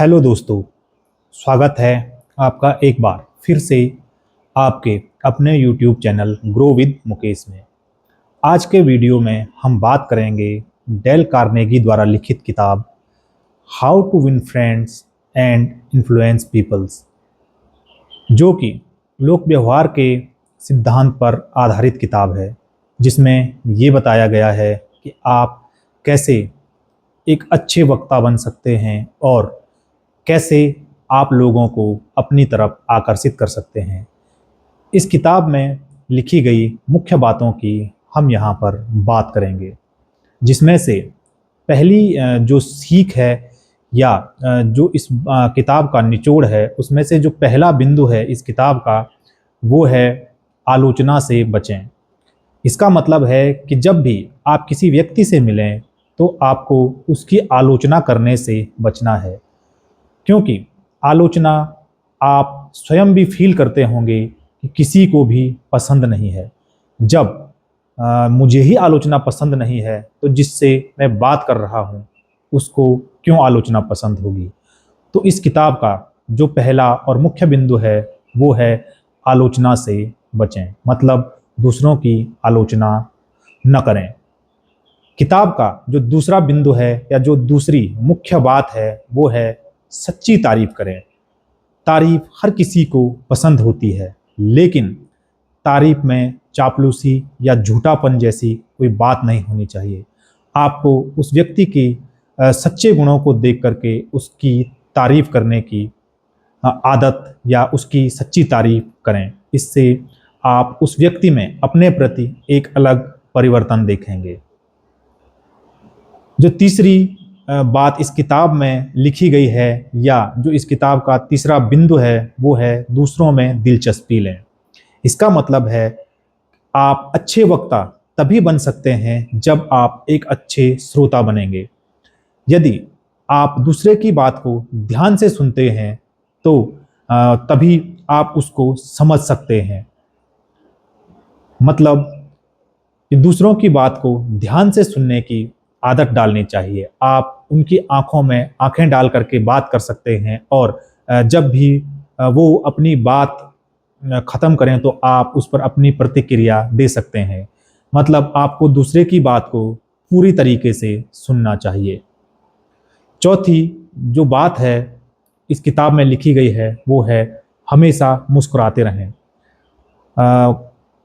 Hello दोस्तों, स्वागत है आपका एक बार फिर से आपके अपने YouTube channel grow with Mukesh में। आज के वीडियो में हम बात करेंगे डेल कार्नेगी द्वारा लिखित किताब how to win friends and influence peoples, जो कि लोक व्यवहार के सिद्धांत पर आधारित किताब है, जिसमें ये बताया गया है कि आप कैसे एक अच्छे वक्ता बन सकते हैं और कैसे आप लोगों को अपनी तरफ आकर्षित कर सकते हैं। इस किताब में लिखी गई मुख्य बातों की हम यहाँ पर बात करेंगे, जिसमें से पहली जो सीख है या जो इस किताब का निचोड़ है, उसमें से जो पहला बिंदु है इस किताब का, वो है आलोचना से बचें। इसका मतलब है कि जब भी आप किसी व्यक्ति से मिलें तो आपको उसकी आलोचना करने से बचना है, क्योंकि आलोचना आप स्वयं भी फील करते होंगे कि किसी को भी पसंद नहीं है। जब मुझे ही आलोचना पसंद नहीं है तो जिससे मैं बात कर रहा हूँ उसको क्यों आलोचना पसंद होगी। तो इस किताब का जो पहला और मुख्य बिंदु है वो है आलोचना से बचें, मतलब दूसरों की आलोचना न करें। किताब का जो दूसरा बिंदु है या जो दूसरी मुख्य बात है वो है सच्ची तारीफ करें। तारीफ हर किसी को पसंद होती है, लेकिन तारीफ में चापलूसी या झूठापन जैसी कोई बात नहीं होनी चाहिए। आपको उस व्यक्ति के सच्चे गुणों को देख करके उसकी तारीफ करने की आदत या उसकी सच्ची तारीफ करें। इससे आप उस व्यक्ति में अपने प्रति एक अलग परिवर्तन देखेंगे। जो तीसरी बात इस किताब में लिखी गई है या जो इस किताब का तीसरा बिंदु है वो है दूसरों में दिलचस्पी लें। इसका मतलब है आप अच्छे वक्ता तभी बन सकते हैं जब आप एक अच्छे श्रोता बनेंगे। यदि आप दूसरे की बात को ध्यान से सुनते हैं तो तभी आप उसको समझ सकते हैं। मतलब कि दूसरों की बात को ध्यान से सुनने की आदत डालनी चाहिए। आप उनकी आंखों में आंखें डाल करके बात कर सकते हैं और जब भी वो अपनी बात ख़त्म करें तो आप उस पर अपनी प्रतिक्रिया दे सकते हैं। मतलब आपको दूसरे की बात को पूरी तरीके से सुनना चाहिए। चौथी जो बात है इस किताब में लिखी गई है वो है हमेशा मुस्कुराते रहें।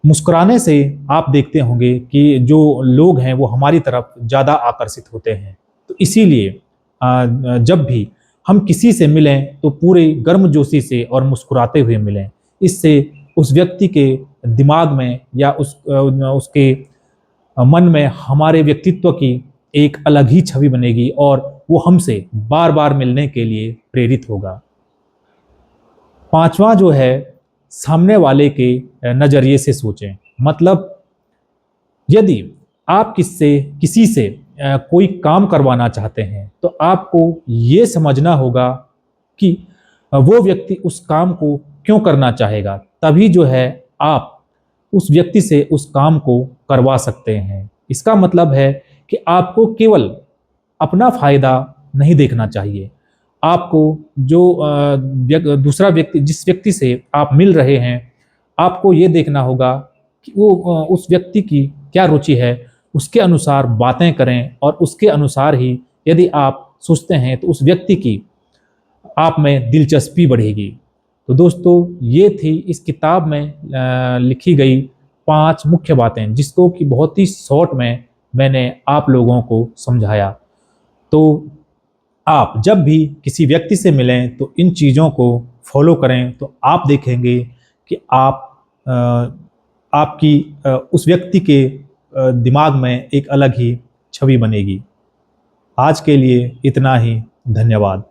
मुस्कुराने से आप देखते होंगे कि जो लोग हैं वो हमारी तरफ ज़्यादा आकर्षित होते हैं। तो इसीलिए जब भी हम किसी से मिलें तो पूरे गर्मजोशी से और मुस्कुराते हुए मिलें। इससे उस व्यक्ति के दिमाग में या उसके मन में हमारे व्यक्तित्व की एक अलग ही छवि बनेगी और वो हमसे बार बार मिलने के लिए प्रेरित होगा। पांचवा जो है सामने वाले के नज़रिए से सोचें। मतलब यदि आप किसी से कोई काम करवाना चाहते हैं तो आपको ये समझना होगा कि वो व्यक्ति उस काम को क्यों करना चाहेगा, तभी जो है आप उस व्यक्ति से उस काम को करवा सकते हैं। इसका मतलब है कि आपको केवल अपना फायदा नहीं देखना चाहिए। आपको जो दूसरा व्यक्ति जिस व्यक्ति से आप मिल रहे हैं आपको ये देखना होगा कि वो उस व्यक्ति की क्या रुचि है, उसके अनुसार बातें करें और उसके अनुसार ही यदि आप सोचते हैं तो उस व्यक्ति की आप में दिलचस्पी बढ़ेगी। तो दोस्तों ये थी इस किताब में लिखी गई 5 मुख्य बातें, जिसको कि बहुत ही शॉर्ट में मैंने आप लोगों को समझाया। तो आप जब भी किसी व्यक्ति से मिलें तो इन चीज़ों को फॉलो करें तो आप देखेंगे कि आपकी उस व्यक्ति के दिमाग में एक अलग ही छवि बनेगी। आज के लिए इतना ही। धन्यवाद।